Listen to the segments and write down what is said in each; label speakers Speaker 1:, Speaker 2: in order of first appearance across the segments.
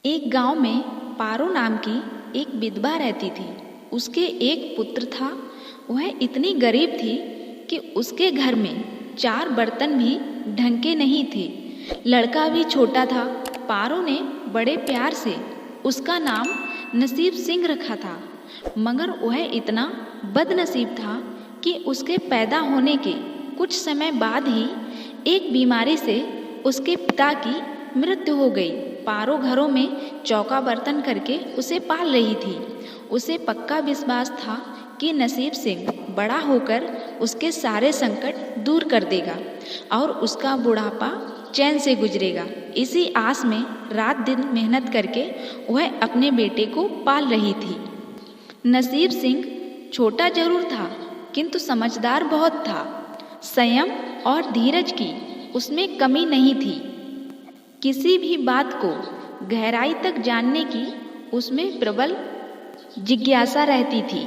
Speaker 1: एक गांव में पारो नाम की एक विधवा रहती थी। उसके एक पुत्र था। वह इतनी गरीब थी कि उसके घर में 4 बर्तन भी ढंग के नहीं थे। लड़का भी छोटा था। पारो ने बड़े प्यार से उसका नाम नसीब सिंह रखा था, मगर वह इतना बदनसीब था कि उसके पैदा होने के कुछ समय बाद ही एक बीमारी से उसके पिता की मृत्यु हो गई। पारो घरों में चौका बर्तन करके उसे पाल रही थी। उसे पक्का विश्वास था कि नसीब सिंह बड़ा होकर उसके सारे संकट दूर कर देगा और उसका बुढ़ापा चैन से गुजरेगा। इसी आस में रात दिन मेहनत करके वह अपने बेटे को पाल रही थी। नसीब सिंह छोटा जरूर था, किंतु समझदार बहुत था। संयम और धीरज की उसमें कमी नहीं थी। किसी भी बात को गहराई तक जानने की उसमें प्रबल जिज्ञासा रहती थी।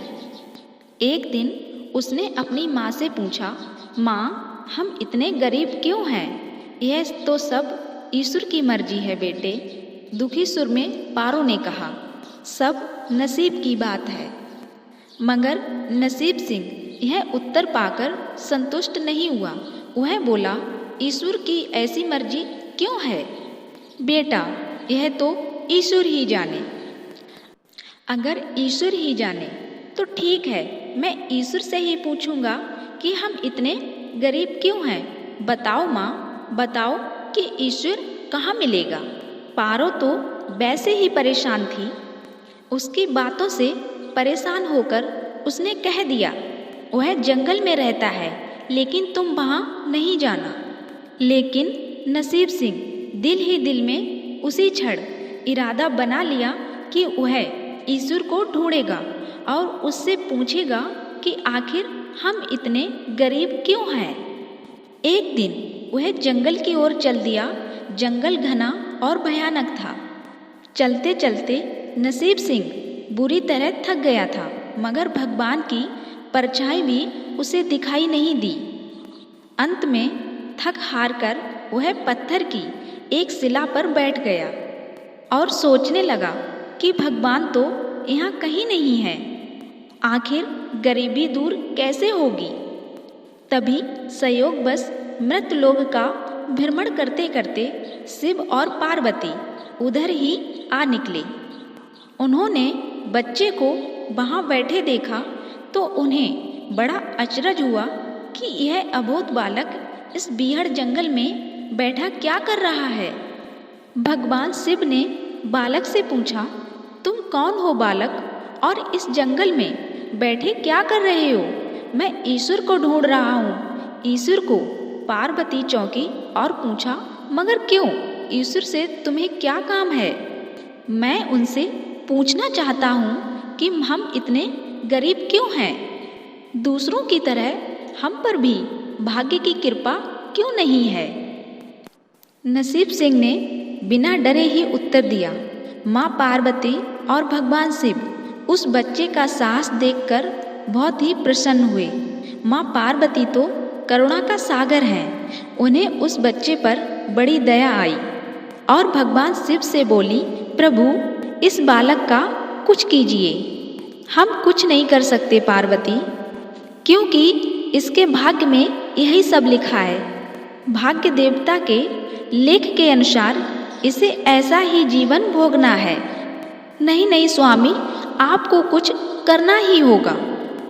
Speaker 1: एक दिन उसने अपनी माँ से पूछा, माँ, हम इतने गरीब क्यों हैं? यह तो सब ईश्वर की मर्जी है बेटे। दुखी सुर में पारो ने कहा, सब नसीब की बात है। मगर नसीब सिंह यह उत्तर पाकर संतुष्ट नहीं हुआ। वह बोला, ईश्वर की ऐसी मर्जी क्यों है? बेटा, यह तो ईश्वर ही जाने। अगर ईश्वर ही जाने तो ठीक है, मैं ईश्वर से ही पूछूंगा कि हम इतने गरीब क्यों हैं। बताओ माँ, बताओ कि ईश्वर कहाँ मिलेगा। पारो तो वैसे ही परेशान थी। उसकी बातों से परेशान होकर उसने कह दिया, वह जंगल में रहता है, लेकिन तुम वहाँ नहीं जाना। लेकिन नसीब सिंह दिल ही दिल में उसी क्षण इरादा बना लिया कि वह ईश्वर को ढूंढेगा और उससे पूछेगा कि आखिर हम इतने गरीब क्यों हैं। एक दिन वह जंगल की ओर चल दिया। जंगल घना और भयानक था। चलते चलते नसीब सिंह बुरी तरह थक गया था, मगर भगवान की परछाई भी उसे दिखाई नहीं दी। अंत में थक हार कर वह पत्थर की एक शिला पर बैठ गया और सोचने लगा कि भगवान तो यहाँ कहीं नहीं है। आखिर गरीबी दूर कैसे होगी? तभी संयोगवश मृतलोक का भ्रमण करते करते शिव और पार्वती उधर ही आ निकले। उन्होंने बच्चे को वहाँ बैठे देखा तो उन्हें बड़ा अचरज हुआ कि यह अबोध बालक इस बीहड़ जंगल में बैठा क्या कर रहा है। भगवान शिव ने बालक से पूछा, तुम कौन हो बालक, और इस जंगल में बैठे क्या कर रहे हो? मैं ईश्वर को ढूंढ रहा हूँ। ईश्वर को पार्वती चौंकी और पूछा, मगर क्यों? ईश्वर से तुम्हें क्या काम है? मैं उनसे पूछना चाहता हूँ कि हम इतने गरीब क्यों हैं? दूसरों की तरह हम पर भी भाग्य की कृपा क्यों नहीं है? नसीब सिंह ने बिना डरे ही उत्तर दिया। माँ पार्वती और भगवान शिव उस बच्चे का साहस देखकर बहुत ही प्रसन्न हुए। माँ पार्वती तो करुणा का सागर हैं। उन्हें उस बच्चे पर बड़ी दया आई और भगवान शिव से बोली, प्रभु, इस बालक का कुछ कीजिए। हम कुछ नहीं कर सकते पार्वती, क्योंकि इसके भाग्य में यही सब लिखा है। भाग्य देवता के लेख के अनुसार इसे ऐसा ही जीवन भोगना है। नहीं नहीं स्वामी, आपको कुछ करना ही होगा।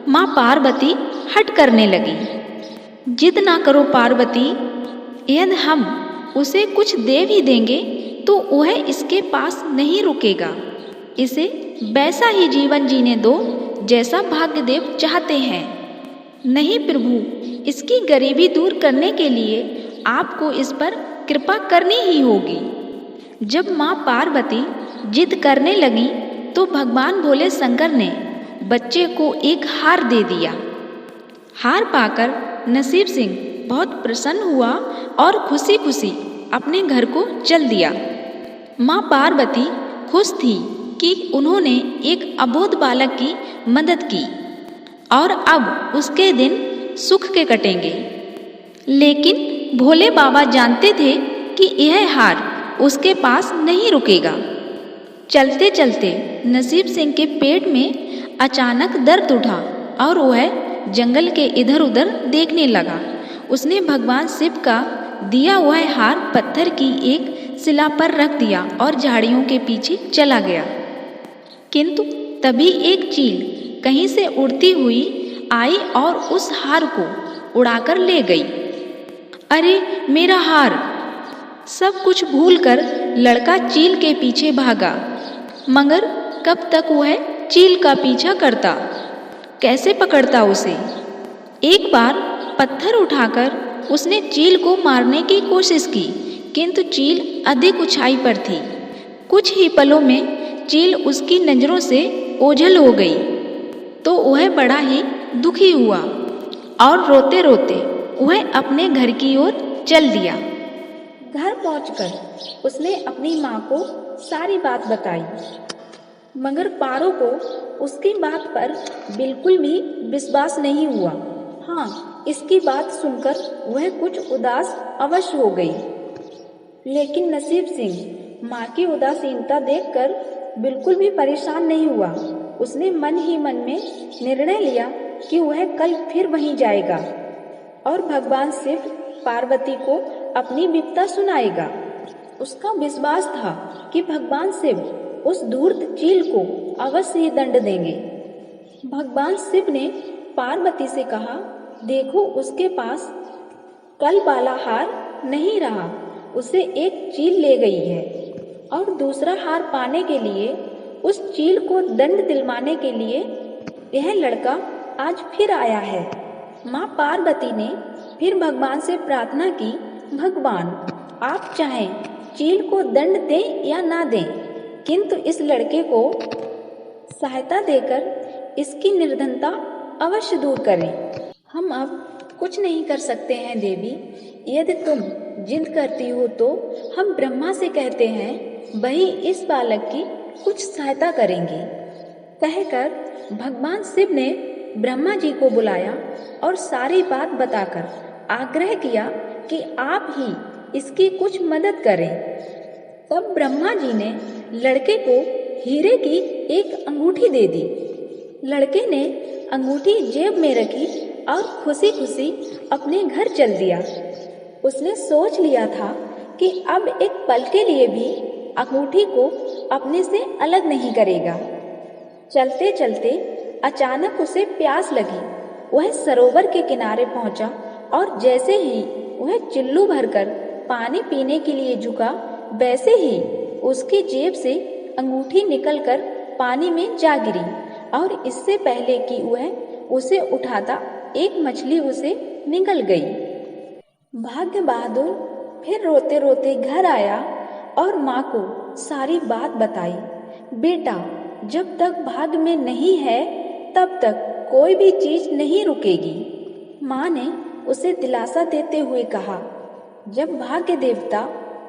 Speaker 1: माँ पार्वती हट करने लगी। जिद ना करो पार्वती, यदि हम उसे कुछ दे भी देंगे तो वह इसके पास नहीं रुकेगा। इसे वैसा ही जीवन जीने दो जैसा भाग्यदेव चाहते हैं। नहीं प्रभु, इसकी गरीबी दूर करने के लिए आपको इस पर कृपा करनी ही होगी। जब माँ पार्वती जिद करने लगी तो भगवान भोले शंकर ने बच्चे को एक हार दे दिया। हार पाकर नसीब सिंह बहुत प्रसन्न हुआ और खुशी खुशी अपने घर को चल दिया। माँ पार्वती खुश थी कि उन्होंने एक अबोध बालक की मदद की और अब उसके दिन सुख के कटेंगे। लेकिन भोले बाबा जानते थे कि यह हार उसके पास नहीं रुकेगा। चलते चलते नसीब सिंह के पेट में अचानक दर्द उठा और वह जंगल के इधर उधर देखने लगा। उसने भगवान शिव का दिया हुआ हार पत्थर की एक शिला पर रख दिया और झाड़ियों के पीछे चला गया। किंतु तभी एक चील कहीं से उड़ती हुई आई और उस हार को उड़ाकर ले गई। अरे मेरा हार! सब कुछ भूलकर लड़का चील के पीछे भागा, मगर कब तक वह चील का पीछा करता, कैसे पकड़ता उसे। एक बार पत्थर उठाकर उसने चील को मारने की कोशिश की, किंतु चील अधिक ऊंचाई पर थी। कुछ ही पलों में चील उसकी नज़रों से ओझल हो गई, तो वह बड़ा ही दुखी हुआ और रोते रोते वह अपने घर की ओर चल दिया। घर पहुंचकर उसने अपनी माँ को सारी बात बताई, मगर पारो को उसकी बात पर बिल्कुल भी विश्वास नहीं हुआ। हाँ, इसकी बात सुनकर वह कुछ उदास अवश्य हो गई, लेकिन नसीब सिंह माँ की उदासीनता देखकर बिल्कुल भी परेशान नहीं हुआ। उसने मन ही मन में निर्णय लिया कि वह कल फिर वहीं जाएगा और भगवान शिव पार्वती को अपनी विपदा सुनाएगा। उसका विश्वास था कि भगवान शिव उस धूर्त चील को अवश्य ही दंड देंगे। भगवान शिव ने पार्वती से कहा, देखो उसके पास कल वाला हार नहीं रहा, उसे एक चील ले गई है और दूसरा हार पाने के लिए, उस चील को दंड दिलवाने के लिए यह लड़का आज फिर आया है। माँ पार्वती ने फिर भगवान से प्रार्थना की, भगवान आप चाहें चील को दंड दें या ना दें, किंतु इस लड़के को सहायता देकर इसकी निर्धनता अवश्य दूर करें। हम अब कुछ नहीं कर सकते हैं देवी, यदि तुम जिद करती हो तो हम ब्रह्मा से कहते हैं, वही इस बालक की कुछ सहायता करेंगे। कहकर भगवान शिव ने ब्रह्मा जी को बुलाया और सारी बात बताकर आग्रह किया कि आप ही इसकी कुछ मदद करें। तब ब्रह्मा जी ने लड़के को हीरे की एक अंगूठी दे दी। लड़के ने अंगूठी जेब में रखी और खुशी खुशी अपने घर चल दिया। उसने सोच लिया था कि अब एक पल के लिए भी अंगूठी को अपने से अलग नहीं करेगा। चलते चलते अचानक उसे प्यास लगी। वह सरोवर के किनारे पहुंचा और जैसे ही वह चिल्लू भरकर पानी पीने के लिए झुका, वैसे ही उसकी जेब से अंगूठी निकलकर पानी में जा गिरी और इससे पहले कि वह उसे उठाता, एक मछली उसे निगल गई। भाग्य बहादुर फिर रोते रोते घर आया और माँ को सारी बात बताई। बेटा, जब तक भाग्य में नहीं है तब तक कोई भी चीज नहीं रुकेगी। माँ ने उसे दिलासा देते हुए कहा, जब भाग्य देवता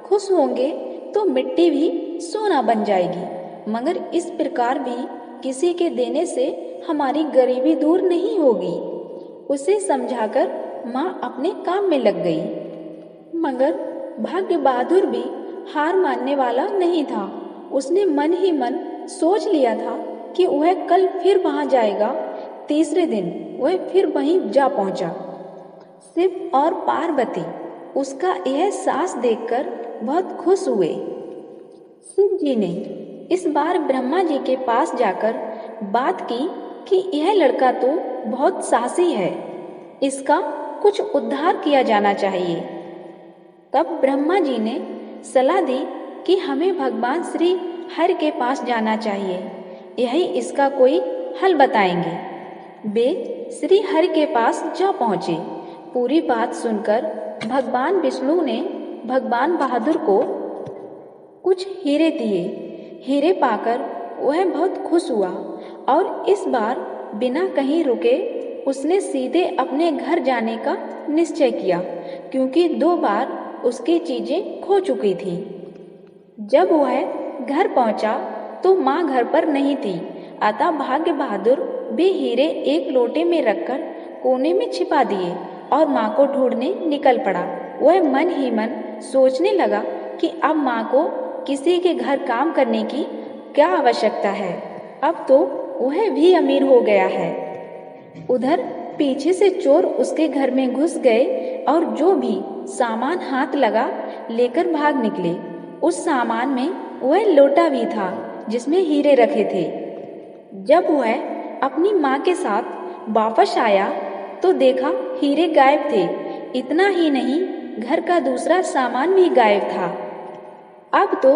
Speaker 1: खुश होंगे तो मिट्टी भी सोना बन जाएगी, मगर इस प्रकार भी किसी के देने से हमारी गरीबी दूर नहीं होगी। उसे समझाकर माँ अपने काम में लग गई। मगर भाग्य बहादुर भी हार मानने वाला नहीं था। उसने मन ही मन सोच लिया था कि वह कल फिर वहां जाएगा। तीसरे दिन वह फिर वहीं जा पहुंचा। शिव और पार्वती उसका यह साहस देखकर बहुत खुश हुए। शिव जी ने इस बार ब्रह्मा जी के पास जाकर बात की कि यह लड़का तो बहुत साहसी है, इसका कुछ उद्धार किया जाना चाहिए। तब ब्रह्मा जी ने सलाह दी कि हमें भगवान श्री हरि के पास जाना चाहिए, यही इसका कोई हल बताएंगे। वे श्री हरि के पास जा पहुँचे। पूरी बात सुनकर भगवान विष्णु ने भगवान बहादुर को कुछ हीरे दिए। हीरे पाकर वह बहुत खुश हुआ और इस बार बिना कहीं रुके उसने सीधे अपने घर जाने का निश्चय किया, क्योंकि 2 बार उसकी चीजें खो चुकी थीं। जब वह घर पहुंचा तो माँ घर पर नहीं थी, अतः भाग्य बहादुर वे हीरे एक लोटे में रखकर कोने में छिपा दिए और माँ को ढूंढने निकल पड़ा। वह मन ही मन सोचने लगा कि अब माँ को किसी के घर काम करने की क्या आवश्यकता है, अब तो वह भी अमीर हो गया है। उधर पीछे से चोर उसके घर में घुस गए और जो भी सामान हाथ लगा लेकर भाग निकले। उस सामान में वह लोटा भी था जिसमें हीरे रखे थे। जब वह अपनी माँ के साथ वापस आया तो देखा हीरे गायब थे। इतना ही नहीं, घर का दूसरा सामान भी गायब था। अब तो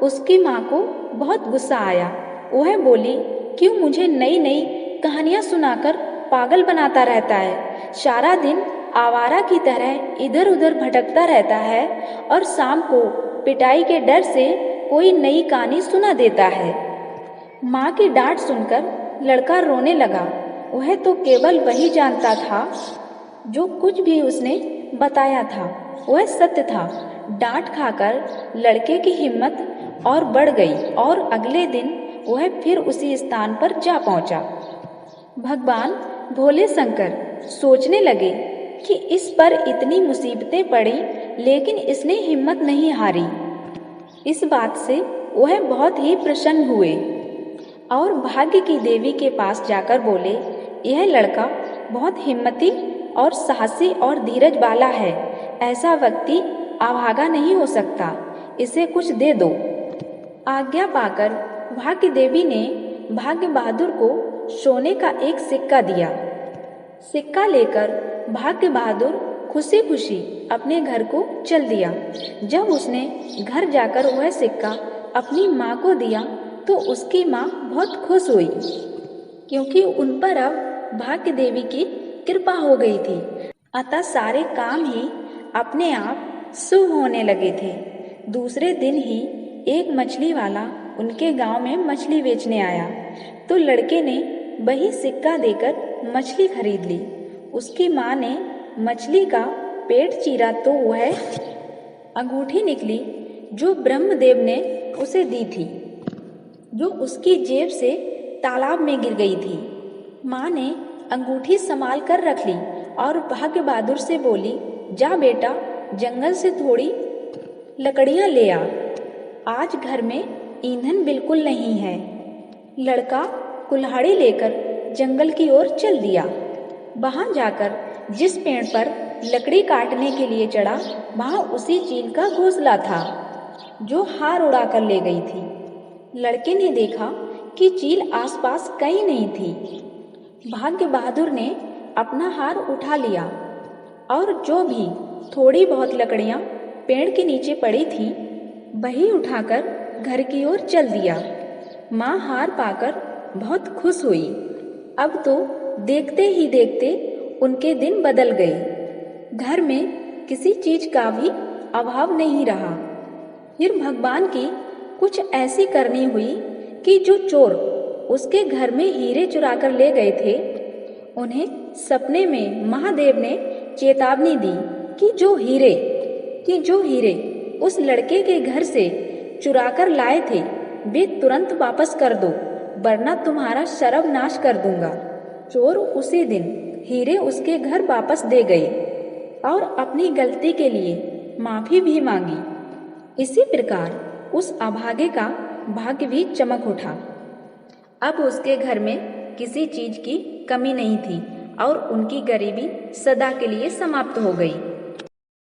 Speaker 1: उसकी माँ को बहुत गुस्सा आया। वह बोली, क्यों मुझे नई नई कहानियाँ सुनाकर पागल बनाता रहता है। सारा दिन आवारा की तरह इधर उधर भटकता रहता है और शाम को पिटाई के डर से कोई नई कहानी सुना देता है। माँ की डांट सुनकर लड़का रोने लगा। वह तो केवल वही जानता था जो कुछ भी उसने बताया था वह सत्य था। डांट खाकर लड़के की हिम्मत और बढ़ गई और अगले दिन वह फिर उसी स्थान पर जा पहुंचा। भगवान भोले शंकर सोचने लगे कि इस पर इतनी मुसीबतें पड़ी लेकिन इसने हिम्मत नहीं हारी। इस बात से वह बहुत ही प्रसन्न हुए और भाग्य की देवी के पास जाकर बोले, यह लड़का बहुत हिम्मती और साहसी और धीरज वाला है। ऐसा व्यक्ति अभागा नहीं हो सकता, इसे कुछ दे दो। आज्ञा पाकर भाग्य देवी ने भाग्य बहादुर को सोने का एक सिक्का दिया। सिक्का लेकर भाग्य बहादुर खुशी खुशी अपने घर को चल दिया। जब उसने घर जाकर वह सिक्का अपनी माँ को दिया तो उसकी माँ बहुत खुश हुई क्योंकि उन पर अब भाग्य देवी की कृपा हो गई थी। अतः सारे काम ही अपने आप शुभ होने लगे थे। दूसरे दिन ही एक मछली वाला उनके गांव में मछली बेचने आया तो लड़के ने वही सिक्का देकर मछली खरीद ली। उसकी माँ ने मछली का पेट चीरा तो वह अंगूठी निकली जो ब्रह्मदेव ने उसे दी थी, जो उसकी जेब से तालाब में गिर गई थी। माँ ने अंगूठी संभाल कर रख ली और भाग्य बहादुर से बोली, जा बेटा जंगल से थोड़ी लकड़ियाँ ले आ, आज घर में ईंधन बिल्कुल नहीं है। लड़का कुल्हाड़ी लेकर जंगल की ओर चल दिया। वहां जाकर जिस पेड़ पर लकड़ी काटने के लिए चढ़ा वहां उसी चील का घोंसला था जो हार उड़ा कर ले गई थी। लड़के ने देखा कि चील आसपास कहीं नहीं थी। भाग्य बहादुर ने अपना हार उठा लिया और जो भी थोड़ी बहुत लकड़ियां पेड़ के नीचे पड़ी थी वही उठाकर घर की ओर चल दिया। माँ हार पाकर बहुत खुश हुई। अब तो देखते ही देखते उनके दिन बदल गए। घर में किसी चीज का भी अभाव नहीं रहा। फिर भगवान की कुछ ऐसी करनी हुई कि जो चोर उसके घर में हीरे चुरा कर ले गए थे उन्हें सपने में महादेव ने चेतावनी दी कि जो हीरे उस लड़के के घर से चुरा कर लाए थे वे तुरंत वापस कर दो वरना तुम्हारा सर्वनाश कर दूंगा। चोर उसी दिन हीरे उसके घर वापस दे गए और अपनी गलती के लिए माफी भी मांगी। इसी प्रकार उस अभागे का भाग्य भी चमक उठा। अब उसके घर में किसी चीज की कमी नहीं थी और उनकी गरीबी सदा के लिए समाप्त हो गई।